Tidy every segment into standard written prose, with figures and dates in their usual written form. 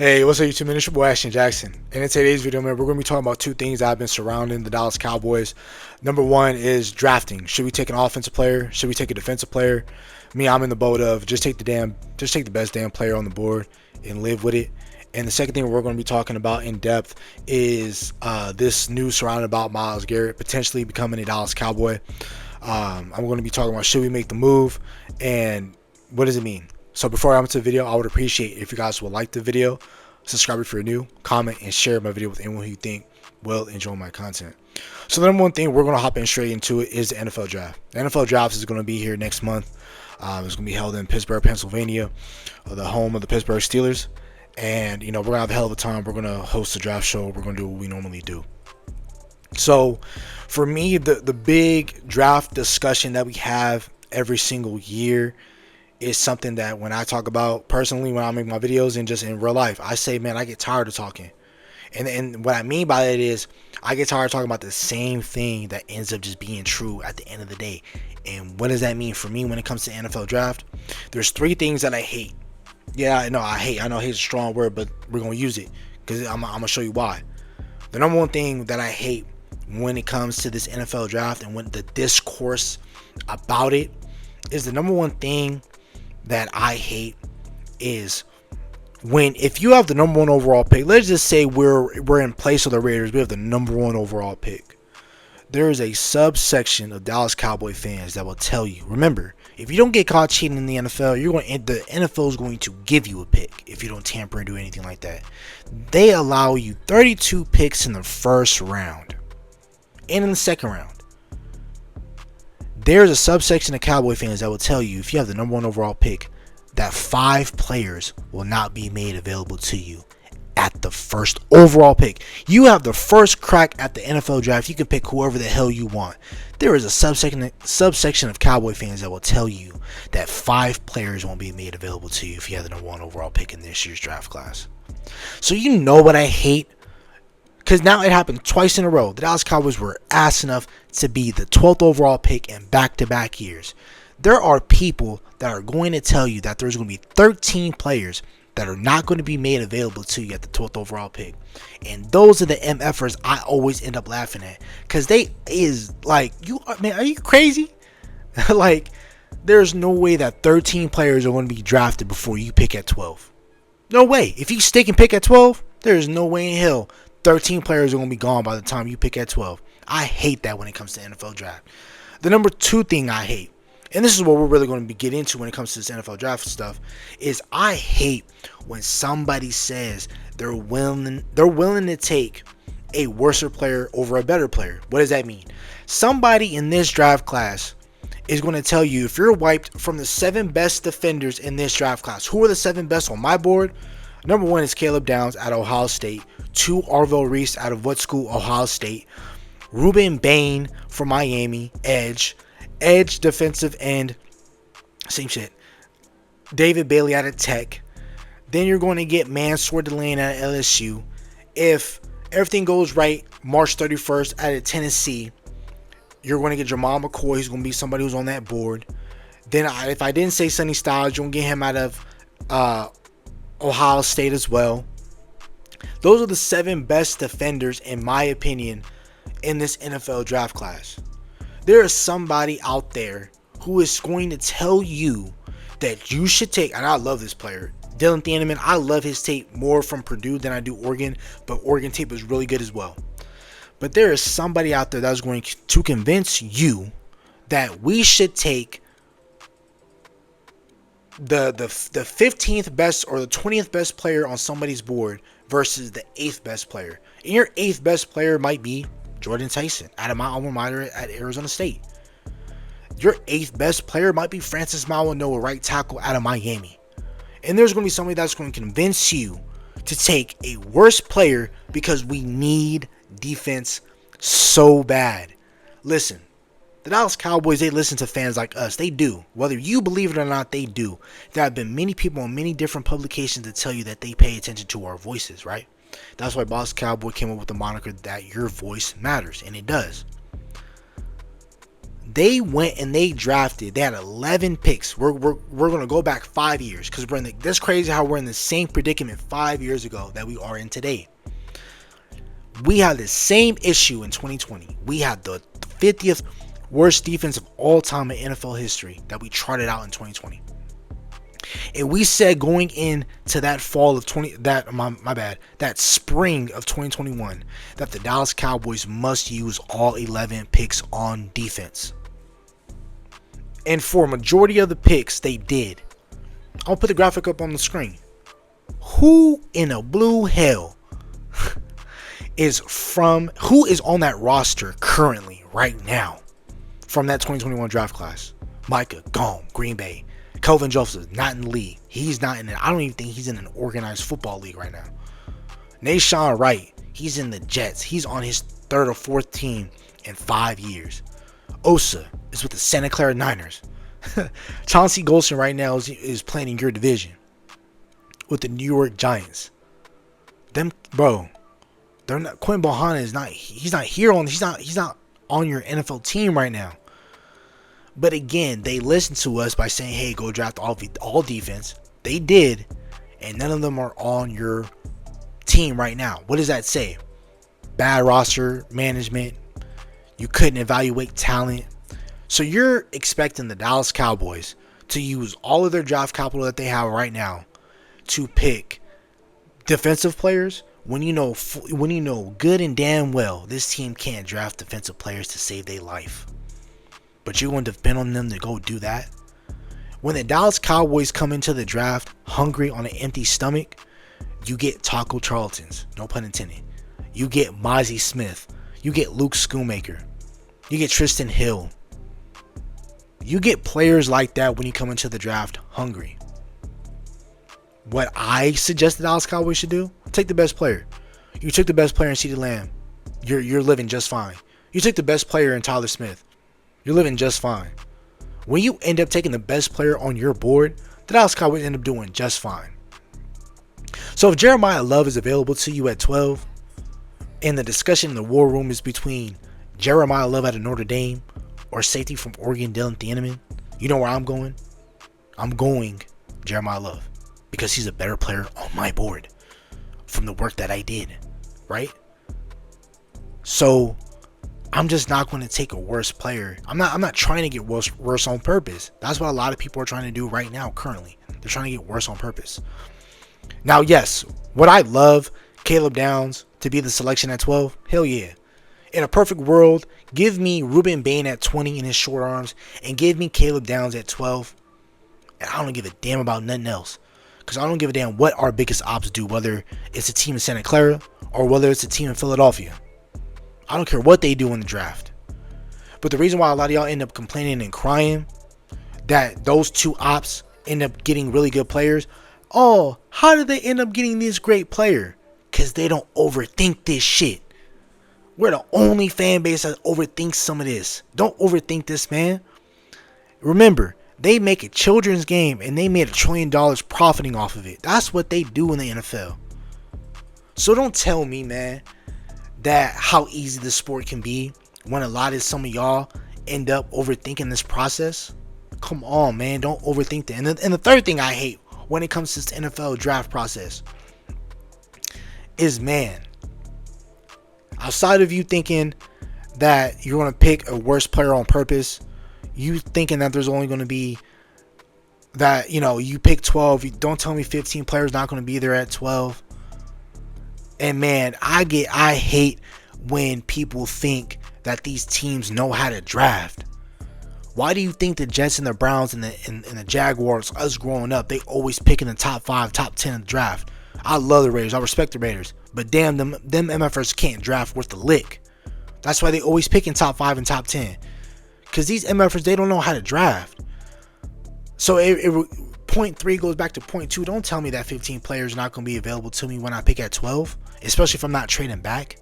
Hey, what's up, YouTube? Man, it's your boy Ashton Jackson. And in today's video, man, we're going to be talking about two things that have been surrounding the Dallas Cowboys. Number one is drafting. Should we take an offensive player? Should we take a defensive player? Me, I'm in the boat of just take the best damn player on the board and live with it. And the second thing we're going to be talking about in depth is this news surrounding about Myles Garrett potentially becoming a Dallas Cowboy. I'm going to be talking about should we make the move and what does it mean? So before I get into the video, I would appreciate if you guys would like the video, subscribe if you're new, comment, and share my video with anyone who you think will enjoy my content. So the number one thing, we're going to hop in straight into it, is the NFL Draft. The NFL Draft is going to be here next month. It's going to be held in Pittsburgh, Pennsylvania, the home of the Pittsburgh Steelers. And, we're going to have a hell of a time. We're going to host a draft show. We're going to do what we normally do. So for me, the big draft discussion that we have every single year is something that when I talk about personally, when I make my videos and just in real life, I say, man, I get tired of talking. And what I mean by that is I get tired of talking about the same thing that ends up just being true at the end of the day. And what does that mean for me when it comes to NFL draft? There's three things that I hate. Yeah, I know hate is a strong word, but we're going to use it because I'm going to show you why. The number one thing that I hate when it comes to this NFL draft and when the discourse about it is the number one thing that I hate is when, if you have the number one overall pick, let's just say we're in place of the Raiders, we have the number one overall pick. There is a subsection of Dallas Cowboy fans that will tell you, remember, if you don't get caught cheating in the NFL, the NFL is going to give you a pick if you don't tamper and do anything like that. They allow you 32 picks in the first round and in the second round. There's a subsection of Cowboy fans that will tell you if you have the number one overall pick that 5 players will not be made available to you at the first overall pick. You have the first crack at the NFL draft. You can pick whoever the hell you want. There is a subsection of Cowboy fans that will tell you that 5 players won't be made available to you if you have the number one overall pick in this year's draft class. So you know what I hate? Because now it happened twice in a row. The Dallas Cowboys were ass enough to be the 12th overall pick in back-to-back years. There are people that are going to tell you that there's going to be 13 players that are not going to be made available to you at the 12th overall pick. And those are the MFers I always end up laughing at. Because they is like, man, are you crazy? Like, there's no way that 13 players are going to be drafted before you pick at 12. No way. If you stick and pick at 12, there's no way in hell 13 players are going to be gone by the time you pick at 12. I hate that when it comes to NFL draft. The number two thing I hate, and this is what we're really going to get into when it comes to this NFL draft stuff, is I hate when somebody says they're willing to take a worser player over a better player. What does that mean? Somebody in this draft class is going to tell you, if you're wiped from the 7 best defenders in this draft class, who are the 7 best on my board? Number 1 is Caleb Downs out of Ohio State. 2, Arvell Reese out of what school? Ohio State. Ruben Bain from Miami, edge defensive end, same shit. David Bailey out of Tech. Then you're going to get Mansour Delane out of LSU. If everything goes right, March 31st out of Tennessee, you're going to get Jamal McCoy. He's going to be somebody who's on that board. Then if I didn't say Sonny Styles, you're going to get him out of Ohio State as well. Those are the 7 best defenders, in my opinion, in this NFL draft class. There is somebody out there who is going to tell you that you should take, and I love this player, Dylan Thieneman. I love his tape more from Purdue than I do Oregon, but Oregon tape is really good as well. But there is somebody out there that's going to convince you that we should take the 15th best or the 20th best player on somebody's board versus the 8th best player. And your 8th best player might be Jordan Tyson out of my alma mater at Arizona State. Your 8th best player might be Francis Mauigoa, right tackle out of Miami. And there's going to be somebody that's going to convince you to take a worse player because we need defense so bad. Listen, the Dallas Cowboys, they listen to fans like us. They do. Whether you believe it or not, they do. There have been many people on many different publications that tell you that they pay attention to our voices, right? That's why Boss Cowboy came up with the moniker that your voice matters, and it does. They went and they drafted. They had 11 picks. We're going to go back 5 years because we're in the, this crazy how we're in the same predicament 5 years ago that we are in today. We had the same issue in 2020. We had the 50th worst defense of all time in NFL history that we charted out in 2020. And we said going into that fall of that spring of 2021 that the Dallas Cowboys must use all 11 picks on defense. And for a majority of the picks, they did. I'll put the graphic up on the screen. Who in a blue hell is on that roster currently right now from that 2021 draft class? Micah gone, Green Bay. Kelvin Joseph not in the league. He's not in it. I don't even think he's in an organized football league right now. Nashawn Wright, he's in the Jets. He's on his third or fourth team in 5 years. Osa is with the Santa Clara Niners. Chauncey Golston right now is playing in your division with the New York Giants. Them, bro, they're not. Quinn Bohanna is not. He's not here on. He's not on your NFL team right now. But again, they listened to us by saying, hey, go draft all defense. They did, and none of them are on your team right now. What does that say? Bad roster management. You couldn't evaluate talent. So you're expecting the Dallas Cowboys to use all of their draft capital that they have right now to pick defensive players when you know good and damn well this team can't draft defensive players to save their life. But you're going to depend on them to go do that? When the Dallas Cowboys come into the draft hungry on an empty stomach, you get Taco Charltons, no pun intended. You get Mozzie Smith. You get Luke Schoonmaker. You get Tristan Hill. You get players like that when you come into the draft hungry. What I suggest the Dallas Cowboys should do, take the best player. You took the best player in CeeDee Lamb. You're living just fine. You took the best player in Tyler Smith. You're living just fine. When you end up taking the best player on your board, the Dallas Cowboys end up doing just fine. So if Jeremiah Love is available to you at 12, and the discussion in the war room is between Jeremiah Love out of Notre Dame or safety from Oregon, Dylan Thieneman, you know where I'm going? I'm going Jeremiah Love because he's a better player on my board from the work that I did, right? So I'm just not going to take a worse player. I'm not trying to get worse on purpose. That's what a lot of people are trying to do right now currently. They're trying to get worse on purpose. Now, yes, would I love Caleb Downs to be the selection at 12? Hell yeah. In a perfect world, give me Ruben Bain at 20 in his short arms and give me Caleb Downs at 12. And I don't give a damn about nothing else. Because I don't give a damn what our biggest ops do, whether it's a team in Santa Clara or whether it's a team in Philadelphia. I don't care what they do in the draft. But the reason why a lot of y'all end up complaining and crying that those two ops end up getting really good players. Oh, how did they end up getting this great player? Because they don't overthink this shit. We're the only fan base that overthinks some of this. Don't overthink this, man. Remember, they make a children's game and they made $1 trillion profiting off of it. That's what they do in the NFL. So don't tell me, man, that how easy this sport can be when a lot of some of y'all end up overthinking this process. Come on, man. Don't overthink that. And the third thing I hate when it comes to this NFL draft process is, man, outside of you thinking that you're going to pick a worse player on purpose, you thinking that there's only going to be that, you pick 12. You don't tell me 15 players not going to be there at 12. And man, I hate when people think that these teams know how to draft. Why do you think the Jets and the Browns and the Jaguars, us growing up, they always pick in the top 5, top 10 of the draft? I love the Raiders. I respect the Raiders. But damn, them MFers can't draft worth the lick. That's why they always pick in top 5 and top 10. Because these MFers, they don't know how to draft. So point 3 goes back to point 2. Don't tell me that 15 players are not going to be available to me when I pick at 12. Especially if I'm not trading back.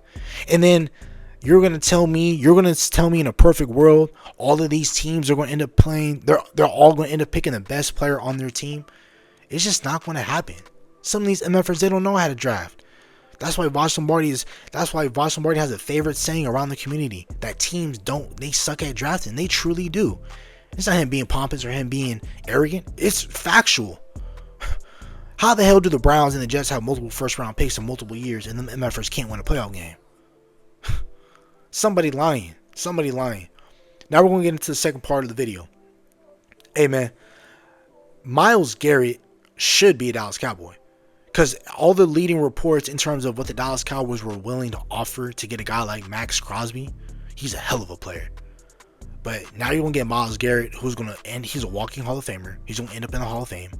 And then you're going to tell me in a perfect world, all of these teams are going to end up playing. They're all going to end up picking the best player on their team. It's just not going to happen. Some of these MFers, they don't know how to draft. That's why Vash Lombardi has a favorite saying around the community that teams they suck at drafting. They truly do. It's not him being pompous or him being arrogant. It's factual. How the hell do the Browns and the Jets have multiple first round picks in multiple years and the MFers can't win a playoff game? Somebody lying. Now we're going to get into the second part of the video. Hey man, Myles Garrett should be a Dallas Cowboy. Because all the leading reports in terms of what the Dallas Cowboys were willing to offer to get a guy like Max Crosby, he's a hell of a player. But now you're going to get Myles Garrett, he's a walking Hall of Famer. He's going to end up in the Hall of Fame.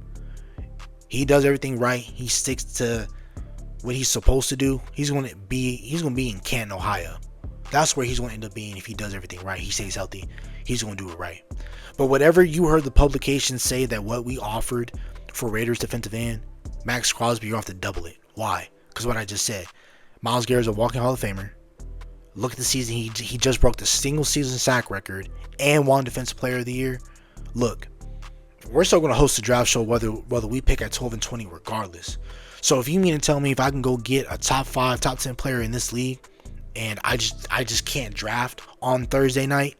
He does everything right. He sticks to what he's supposed to do. He's going to be in Canton, Ohio. That's where he's going to end up being if he does everything right. He stays healthy. He's going to do it right. But whatever you heard the publications say that what we offered for Raiders defensive end, Max Crosby, you have to double it. Why? Because what I just said. Myles Garrett is a walking Hall of Famer. Look at the season. He just broke the single season sack record and won Defensive Player of the Year. Look, we're still going to host a draft show whether we pick at 12 and 20 regardless. So if you mean to tell me if I can go get a top 5, top 10 player in this league and I just can't draft on Thursday night,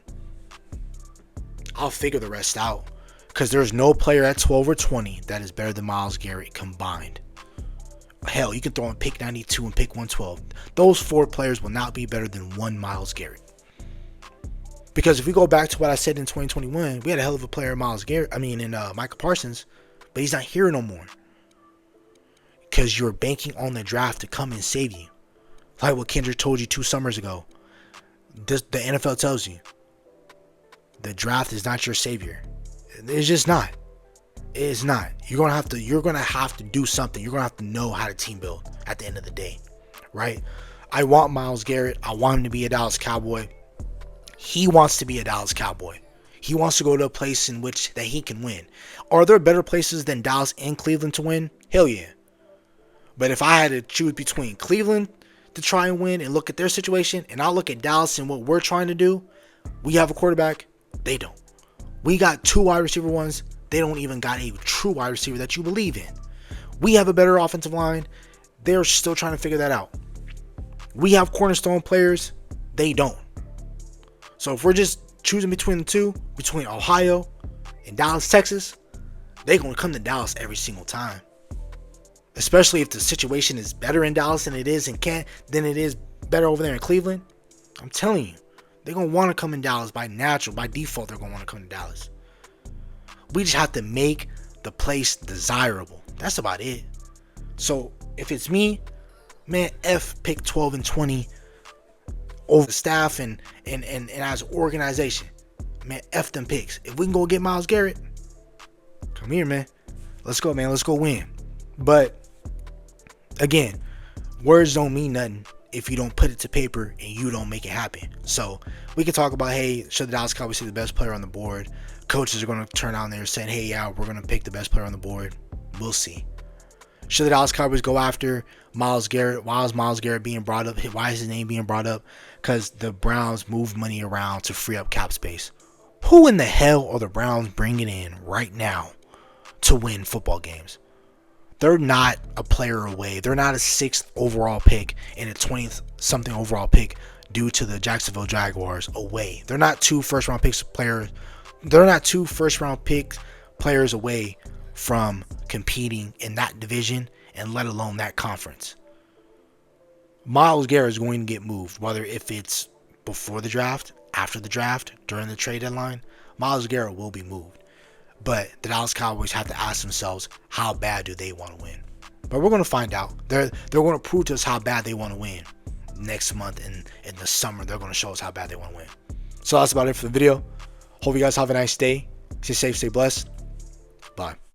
I'll figure the rest out. Because there's no player at 12 or 20 that is better than Myles Garrett combined. Hell, you can throw in pick 92 and pick 112. Those 4 players will not be better than one Myles Garrett. Because if we go back to what I said in 2021, we had a hell of a player, Micah Parsons, but he's not here no more. Because you're banking on the draft to come and save you. Like what Kendrick told you 2 summers ago. The NFL tells you, the draft is not your savior. It's just not. It's not. You're gonna have to do something. You're gonna have to know how to team build at the end of the day, right? I want Myles Garrett. I want him to be a Dallas Cowboy. He wants to be a Dallas Cowboy. He wants to go to a place in which that he can win. Are there better places than Dallas and Cleveland to win? Hell yeah. But if I had to choose between Cleveland to try and win and look at their situation, and I look at Dallas and what we're trying to do, we have a quarterback. They don't. We got 2 wide receiver ones. They don't even got a true wide receiver that you believe in. We have a better offensive line. They're still trying to figure that out. We have cornerstone players. They don't. So if we're just choosing between the two, between Ohio and Dallas, Texas, they're going to come to Dallas every single time. Especially if the situation is better in Dallas than it is in than it is better over there in Cleveland. I'm telling you. They're going to want to come in Dallas by default, they're going to want to come to Dallas. We just have to make the place desirable. That's about it. So, if it's me, man, F pick 12 and 20 over the staff and as an organization. Man, F them picks. If we can go get Myles Garrett, come here, man. Let's go, man. Let's go win. But, again, words don't mean nothing if you don't put it to paper and you don't make it happen. So we can talk about, hey, should the Dallas Cowboys see the best player on the board? Coaches are going to turn out there saying, hey, yeah, we're going to pick the best player on the board. We'll see. Should the Dallas Cowboys go after Myles Garrett? Why is Myles Garrett being brought up? Why is his name being brought up? Because the Browns move money around to free up cap space. Who in the hell are the Browns bringing in right now to win football games? They're not a player away. They're not a 6th overall pick and a 20th something overall pick due to the Jacksonville Jaguars away. They're not 2 first-round picks players. They're not 2 first-round pick players away from competing in that division and let alone that conference. Myles Garrett is going to get moved, whether if it's before the draft, after the draft, during the trade deadline. Myles Garrett will be moved. But the Dallas Cowboys have to ask themselves, how bad do they want to win? But we're going to find out. They're going to prove to us how bad they want to win. Next month in the summer, they're going to show us how bad they want to win. So that's about it for the video. Hope you guys have a nice day. Stay safe, stay blessed. Bye.